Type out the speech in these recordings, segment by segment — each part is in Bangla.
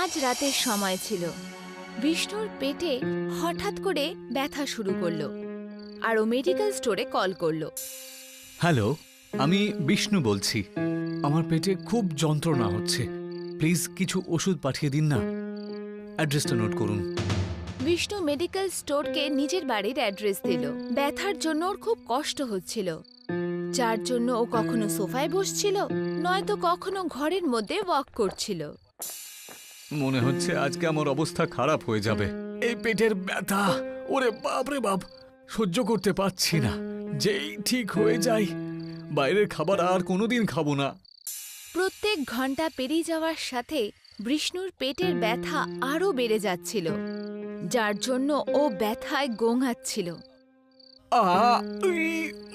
মাঝ রাতের সময় ছিল। বিষ্ণুর পেটে হঠাৎ করে ব্যথা শুরু করলো আর ও মেডিকেল স্টোরে কল করলো। হ্যালো, আমি বিষ্ণু বলছি। আমার পেটে খুব যন্ত্রণা হচ্ছে, প্লিজ কিছু ওষুধ পাঠিয়ে দিন না। অ্যাড্রেসটা নোট করুন। বিষ্ণু মেডিকেল স্টোরকে নিজের বাড়ির অ্যাড্রেস দিল। ব্যথার জন্য ওর খুব কষ্ট হচ্ছিল, যার জন্য ও কখনো সোফায় বসছিল, নয়তো কখনো ঘরের মধ্যে ওয়াক করছিল। মনে হচ্ছে আজকে আমার অবস্থা খারাপ হয়ে যাবে। এই পেটের ব্যথা, ওরে বাপ রে বাপ, সহ্য করতে পারছি না। যেই ঠিক হয়ে যাই, বাইরের খাবার আর কোনোদিন খাবো না। প্রত্যেক ঘন্টা পেরিয়ে যাওয়ার সাথে বিষ্ণুর পেটের ব্যথা আরো বেড়ে যাচ্ছিল, যার জন্য ও ব্যথায় গোঙাচ্ছিল।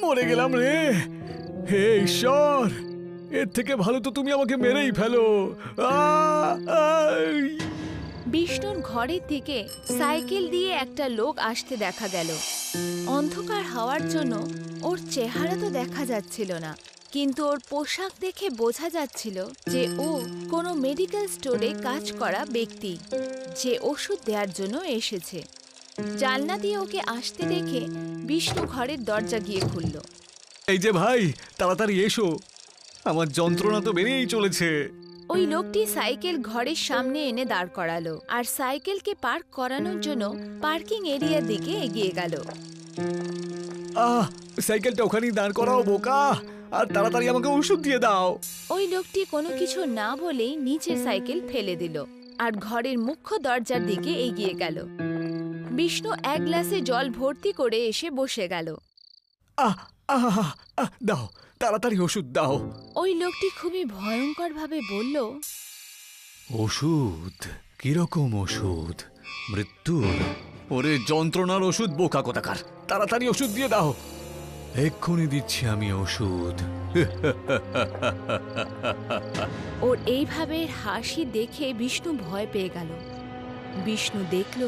মরে গেলাম রে! হে ঈশ্বর, এর থেকে ভালো তো তুমি আমাকে মেরেই ফেলো। বিষ্ণুর ঘরের দিকে সাইকেল দিয়ে একটা লোক আসতে দেখা গেল। অন্ধকার হওয়ার জন্য ওর চেহারা তো দেখা যাচ্ছিল না, কিন্তু ওর পোশাক দেখে বোঝা যাচ্ছিল যে ও কোনো মেডিকেল স্টোরে কাজ করা ব্যক্তি, যে ওষুধ দেওয়ার জন্য এসেছে। জানলা দিয়ে ওকে আসতে দেখে বিষ্ণু ঘরের দরজা গিয়ে খুলল। এই যে ভাই, তাড়াতাড়ি এসো, আমার যন্ত্রণা তো বেড়েই চলেছে। ওই লোকটি সাইকেল ঘরের সামনে এনে দাঁড় করালো আর সাইকেলকে পার্ক করানোর জন্য পার্কিং এরিয়ার দিকে এগিয়ে গেল। সাইকেলটা ওখানেই দাঁড় করাও বোকা, আর তাড়াতাড়ি আমাকে ওষুধ দিয়ে দাও। ওই লোকটি কোনো কিছু না বলেই নিচের সাইকেল ফেলে দিল আর ঘরের মুখ্য দরজার দিকে এগিয়ে গেল। বিষ্ণু এক গ্লাসে জল ভর্তি করে এসে বসে গেল। দাও, তাড়াতাড়ি ওষুধ দাও। ওই লোকটি খুবই ভয়ঙ্কর ভাবে বলল, ওষুধ? কিরকম ওষুধ? মৃত্যুর? ওরে যন্ত্রণার ওষুধ বোকা কোথাকার, তাড়াতাড়ি ওষুধ দিয়ে দাও। এক্ষুনি দিচ্ছি আমি ওষুধ। ওর এইভাবে হাসি দেখে বিষ্ণু ভয় পেয়ে গেল। বিষ্ণু দেখল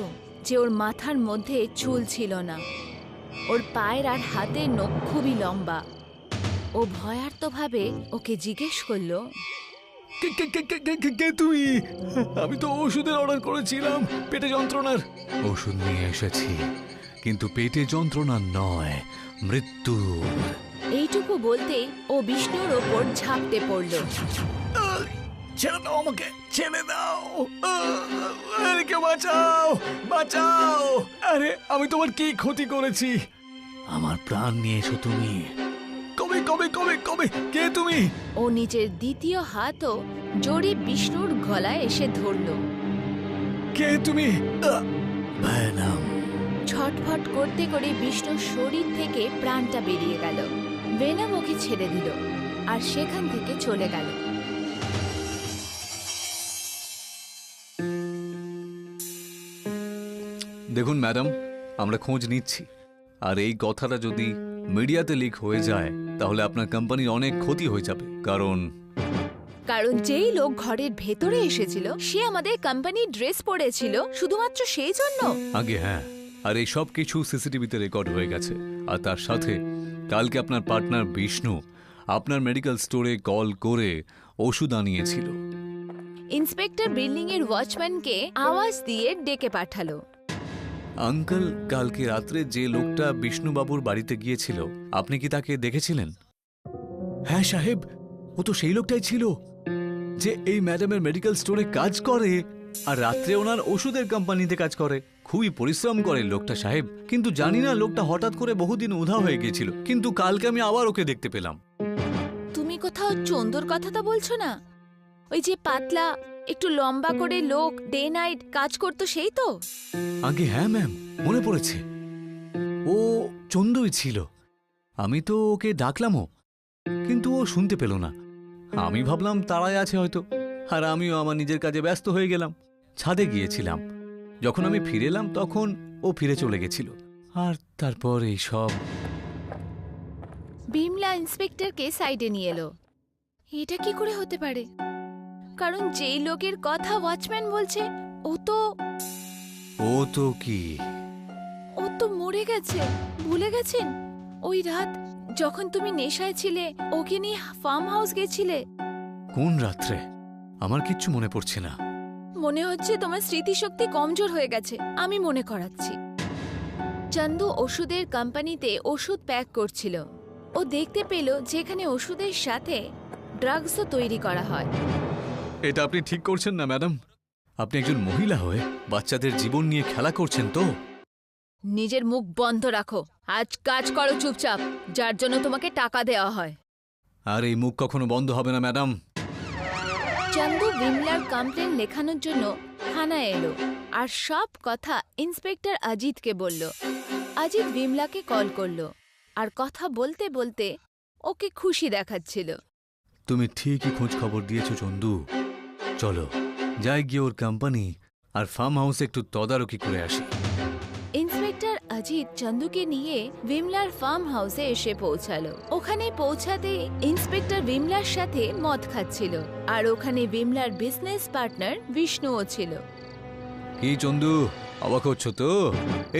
যে ওর মাথার মধ্যে চুল ছিল না, ওর পায়ের আর হাতের নখ খুবই লম্বা। ও ভয়ার্তভাবে ওকে জিজ্ঞেস করল, কে তুমি? আমি তো ওষুধের অর্ডার করেছিলাম, পেটে যন্ত্রণার। ওষুধ নিয়ে এসেছি, কিন্তু পেটে যন্ত্রণা নয়, মৃত্যু। এইটুকু বলতে ও বিষ্ণুর ওপর ঝাঁপটে পড়ল। ছেড়ে দাও আমাকে, ছেড়ে দাও। আরে কেউ বাঁচাও, বাঁচাও। আরে আমি তোমার কি ক্ষতি করেছি? আমার প্রাণ নিয়েছো তুমি। কবে কবে কবে কবে কে তুমি? ও নিজের দ্বিতীয় হাতও জোরে বিষ্ণুর গলায় এসে ধরল। কে তুমি? ভেনম। ছটফট করতে করে বিষ্ণুর শরীর থেকে প্রাণটা বেরিয়ে গেল। ভেনম ওকে ছেড়ে দিল আর সেখান থেকে চলে গেল। দেখুন ম্যাডাম, আমরা খোঁজ নিচ্ছি, আর এই কথাটা যদি মিডিয়াতে লিক হয়ে যায় তাহলে আপনার কোম্পানির অনেক ক্ষতি হয়ে যাবে। কারণ যেই লোক ঘরের ভেতরে এসেছিল সে আমাদের কোম্পানির ড্রেস পরেছিল, শুধুমাত্র সেই জন্য। আগে হ্যাঁ, আর এই সব কিছু সিসিটিভিতে রেকর্ড হয়ে গেছে। আর তার সাথে কালকে আপনার পার্টনার বিষ্ণু আপনার মেডিকেল স্টোরে কল করে ওষুধ আনিয়েছিল। ইন্সপেক্টর বিল্ডিং এর ওয়াচম্যানকে আওয়াজ দিয়ে ডেকে পাঠালো। আঙ্কেল, কালকে রাত্রে যে লোকটা বিষ্ণুবাবুর বাড়িতে গিয়েছিল, আপনি কি তাকে দেখেছিলেন? হ্যাঁ সাহেব, ও তো সেই লোকটাই ছিল যে এই ম্যাডামের মেডিকেল স্টোরে কাজ করে আর রাত্রে ওনার ওষুধের কোম্পানিতে কাজ করে। খুবই পরিশ্রম করে লোকটা সাহেব, কিন্তু জানি না লোকটা হঠাৎ করে বহুদিন উধাও হয়ে গিয়েছিল, কিন্তু কালকে আমি আবার ওকে দেখতে পেলাম। তুমি কোথাও চন্দর কথাটা বলছো না? ওই যে পাতলা একটু লম্বা করে লোক ডে নাইট কাজ করতো, সেই তো? আগে হ্যাঁ ম্যাম, মনে পড়েছে, ও চন্দুই ছিল। আমি তো ওকে ডাকলামও, কিন্তু ও শুনতে পেল না। আমি ভাবলাম তাড়ায় আছে হয়তো, আর আমিও আমার নিজের কাজে ব্যস্ত হয়ে গেলাম। ছাদে গিয়েছিলাম, যখন আমি ফিরে এলাম তখন ও ফিরে চলে গেছিল। আর তারপর এই সব। বিমলা ইন্সপেক্টরকে সাইডে নিয়ে এলো। এটা কি করে হতে পারে? কারণ যেই লোকের কথা ওয়াচম্যান বলছে ও তো কি? ও তো মরে গেছে। ভুলে গেছেন ওই রাত যখন তুমি নেশায় ছিলে, ওকে নিয়ে ফার্ম হাউস গেছিলে? কোন রাত্রে? আমার কিচ্ছু মনে পড়ছে না। মনে হচ্ছে তোমার স্মৃতিশক্তি কমজোর হয়ে গেছে। আমি মনে করাচ্ছি। চন্দু ওষুধের কোম্পানিতে ওষুধ প্যাক করছিল। ও দেখতে পেল যেখানে ওষুধের সাথে ড্রাগসও তৈরি করা হয়। এটা আপনি ঠিক করছেন না ম্যাডাম। আপনি একজন মহিলা হয়ে বাচ্চাদের জীবন নিয়ে খেলা করছেন তো। নিজের মুখ বন্ধ রাখো। আজ কাজ করো চুপচাপ, যার জন্য তোমাকে টাকা দেওয়া হয়। আর এই মুখ কখনো বন্ধ হবে না ম্যাডাম। চন্দু বিমলার কমপ্লেন লেখানোর জন্য থানায় এলো আর সব কথা ইন্সপেক্টর অজিতকে বলল। অজিত বিমলাকে কল করলো আর কথা বলতে বলতে ওকে খুশি দেখাচ্ছিল। তুমি ঠিকই খোঁজ খবর দিয়েছো চন্দু। চলো যাই গিয়ে ওর কোম্পানি আর ফার্ম হাউসে একটু তদারকি করে আসি। ইন্সপেক্টর অজিত চন্দুকে নিয়ে বিমলার ফার্ম হাউসে এসে পৌঁছালো। ওখানে পৌঁছাতে ইন্সপেক্টর বিমলার সাথে মদ খাচ্ছিল আর ওখানে বিমলার বিজনেস পার্টনার বিষ্ণুও ছিল। কি চন্দু, অবাক হচ্ছ তো?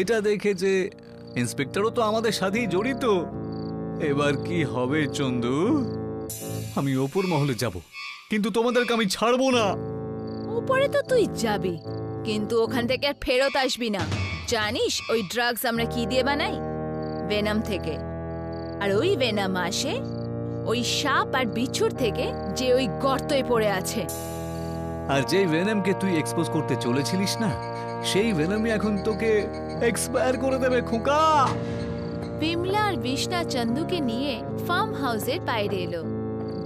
এটা দেখে যে ইন্সপেক্টরও তো আমাদের সাথেই জড়িত। এবার কি হবে চন্দু? আমি ওপর মহলে যাব, কিন্তু তোমাদেরকে আমি ছাড়বো না। উপরে তো তুই যাবি, কিন্তু ওখান থেকে আর ফেরত আসবি না। জানিস ওই ড্রাগস আমরা কি দিয়ে বানাই? ভেনাম থেকে। আর ওই ভেনাম আসে ওই সাপ আর বিচ্ছুর থেকে, যে ওই গর্তয় পড়ে আছে। আর যেই ভেনামকে তুই এক্সপোজ করতে চলেছিলিস না, সেই ভেনামই এখন তোকে এক্সপায়ার করে দেবে খোকা। বিমলা আর বিষ্ণা চন্দুকে নিয়ে ফার্ম হাউসের বাইরে এলো,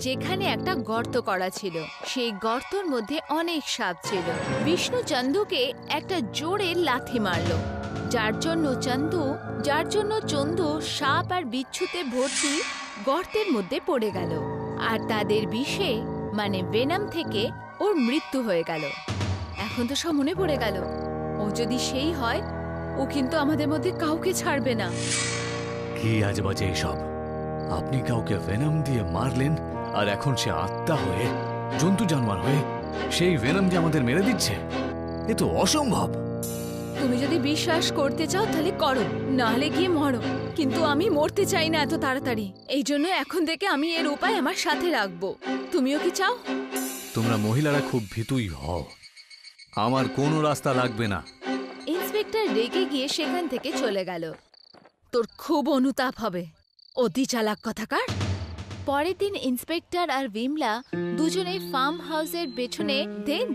যেখানে একটা গর্ত করা ছিল। সেই গর্তর মধ্যে অনেক সাপ ছিল। বিষ্ণু চন্দুকে একটা জোরে লাথি মারলো, যার জন্য চন্দু সাপ আর বিচ্ছুতে ভর্তি গর্তের মধ্যে পড়ে গেল। আর তাদের বিষে মানে ভেনাম থেকে ওর মৃত্যু হয়ে গেল। এখন তো সব মনে পড়ে গেল, ও যদি সেই হয়, ও কিন্তু আমাদের মধ্যে কাউকে ছাড়বে না। কি আজেবাজে এসব! আপনি কাউকে ভেনাম দিয়ে মারলেন, আর এখন সে আত্মা হয়ে, জন্তু জানোয়ার হয়ে সেই ভেনাম যে আমাদের মেরে দিচ্ছে, এ তো অসম্ভব। তুমি যদি বিশ্বাস করতে চাও তাহলে করো, নাহলে গিয়ে মরো। কিন্তু আমি মরতে চাই না এত তাড়াতাড়ি। এই জন্য এখন থেকে আমি এর উপায় আমার সাথে রাখবো। তুমিও কি চাও? তোমরা মহিলারা খুব ভীতুই হও। আমার কোনো রাস্তা লাগবে না। ইন্সপেক্টর রেগে গিয়ে সেখান থেকে চলে গেল। তোর খুব অনুতাপ হবে, অতি চালাক কথাকার। পরের দিন ইন্সপেক্টর আর বিমলা দুজনে ফার্ম হাউসের পেছনে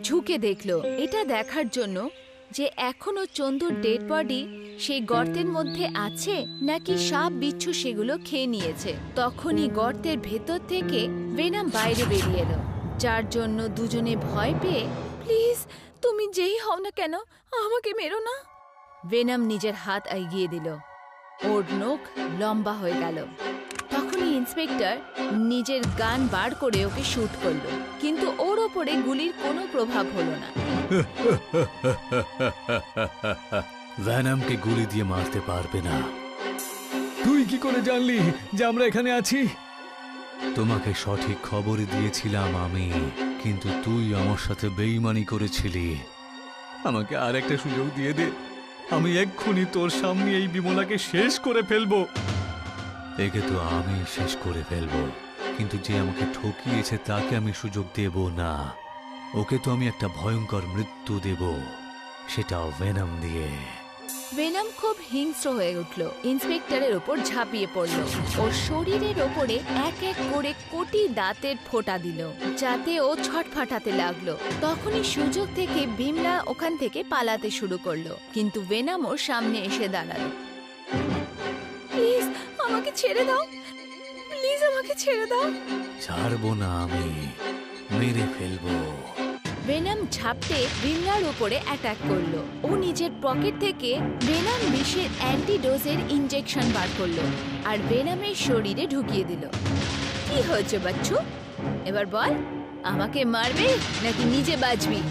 ঝুঁকে দেখলো, এটা দেখার জন্য যে এখনো চন্দুর ডেড বডি সেই গর্তের মধ্যে আছে নাকি সাপ বিচ্ছু সেগুলো খেয়ে নিয়েছে। তখনই গর্তের ভেতর থেকে ভেনাম বাইরে বেরিয়ে এলো, যার জন্য দুজনে ভয় পেয়ে, প্লিজ তুমি যেই হও না কেন আমাকে মেরো না। ভেনাম নিজের হাত এগিয়ে দিল, ওর নখ লম্বা হয়ে গেল। তখনই ইন্সপেক্টর নিজের গান বার করে ওকে শুট করলো, কিন্তু ওর ওপরে গুলির কোনো প্রভাব হলো না। ভ্যানামকে গুলি দিয়ে মারতে পারবে না। তুই কি করে জানলি যে আমরা এখানে আছি? তোমাকে সঠিক খবরই দিয়েছিলাম আমি, কিন্তু তুই আমার সাথে বেইমানি করেছিলি। আমাকে আর একটা সুযোগ দিয়ে দে, আমি এক্ষুনি তোর সামনে এই বিমলাকে শেষ করে ফেলবো। একে তো আমি শেষ করে ফেলবো, কিন্তু যে আমাকে ঠকিয়েছে তাকে আমি সুযোগ দেব না। ওকে তো আমি একটা ভয়ঙ্কর মৃত্যু দেব, সেটাও ভেনাম দিয়ে। ভেনাম খুব হিংস্র হয়ে উঠল, ইন্সপেক্টরের ওপর ঝাঁপিয়ে পড়ল। ওর শরীরের ওপরে এক এক করে কোটি দাঁতের ফোঁটা দিল, যাতে ও ছটফটাতে লাগলো। তখনই সুযোগ থেকে বিমলা ওখান থেকে পালাতে শুরু করলো, কিন্তু ভেনাম ওর সামনে এসে দাঁড়ালো। প্লিজ আমাকে ছেড়ে দাও, প্লিজ আমাকে ছেড়ে দাও। ছাড়বো না, আমি মেরে ফেলবো। ভেনাম ঝাপটে বিমলার উপরে অ্যাটাক করলো। ও নিজের পকেট থেকে ভেনাম বিষের অ্যান্টিডোজের ইনজেকশন বার করলো আর ভেনামের শরীরে ঢুকিয়ে দিল। কি হয়েছে বাচ্চু? এবার বল, আমাকে মারবে নাকি নিজে বাঁচবি?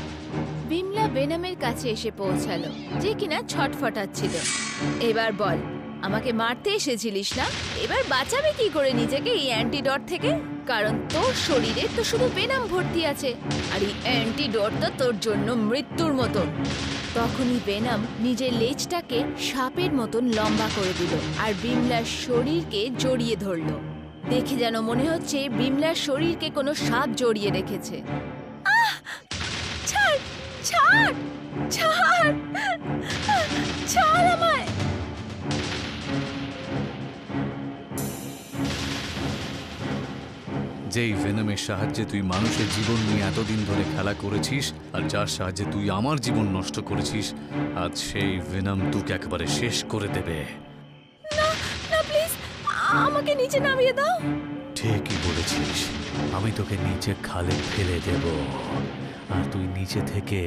বিমলা ভেনামের কাছে এসে পৌঁছালো, যে কিনা ছটফটাচ্ছিল। এবার বল, আমাকে মারতে এসেছিলিস না? এবার বাঁচাবে কি করে নিজেকে এই অ্যান্টিডট থেকে? কারণ তোর শরীরে তো শুধু ভেনাম ভর্তি আছে, আর এই অ্যান্টিডটটা তোর জন্য মৃত্যুর মতন। তখনই ভেনাম নিজের লেজটাকে সাপের মতন লম্বা করে দিল আর বিমলার শরীরকে জড়িয়ে ধরলো। দেখে যেন মনে হচ্ছে বিমলার শরীরকে কোনো সাপ জড়িয়ে রেখেছে। আহ! ছাড়, ছাড় ছাড় ছাড় আমায়। যেই ভেনমের সাহায্যে তুই মানুষের জীবন নিয়ে এতদিন ধরে খেলা করেছিস আর যার সাহায্যে তুই আমার জীবন নষ্ট করেছিস, আজ সেই ভেনম তোকে একেবারে শেষ করে দেবে। না না প্লিজ, আমাকে নিচে নামিয়ে দাও। ঠিকই বলেছিস, আমি তোকে নিচে খালে ফেলে দেব আর তুই নিচে থেকে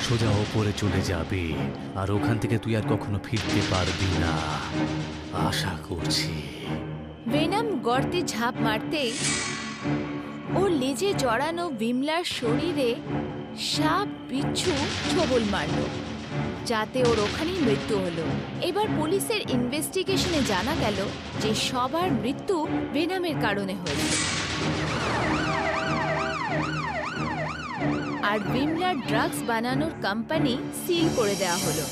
সোজা ওপরে চলে যাবি আর ওখান থেকে তুই আর কখনো ফিরতে পারবি না, আশা করছি। ভেনম গর্তে ঝাঁপ মারতেই ওর লেজে জড়ানো বিমলার শরীরে সাপ বিচ্ছু ছোবল মারল, যাতে ওর ওখানেই মৃত্যু হলো। এবার পুলিশের ইনভেস্টিগেশনে জানা গেল যে সবার মৃত্যু ভেনমের কারণে হয়েছে আর বিমলার ড্রাগস বানানোর কোম্পানি সিল করে দেওয়া হলো।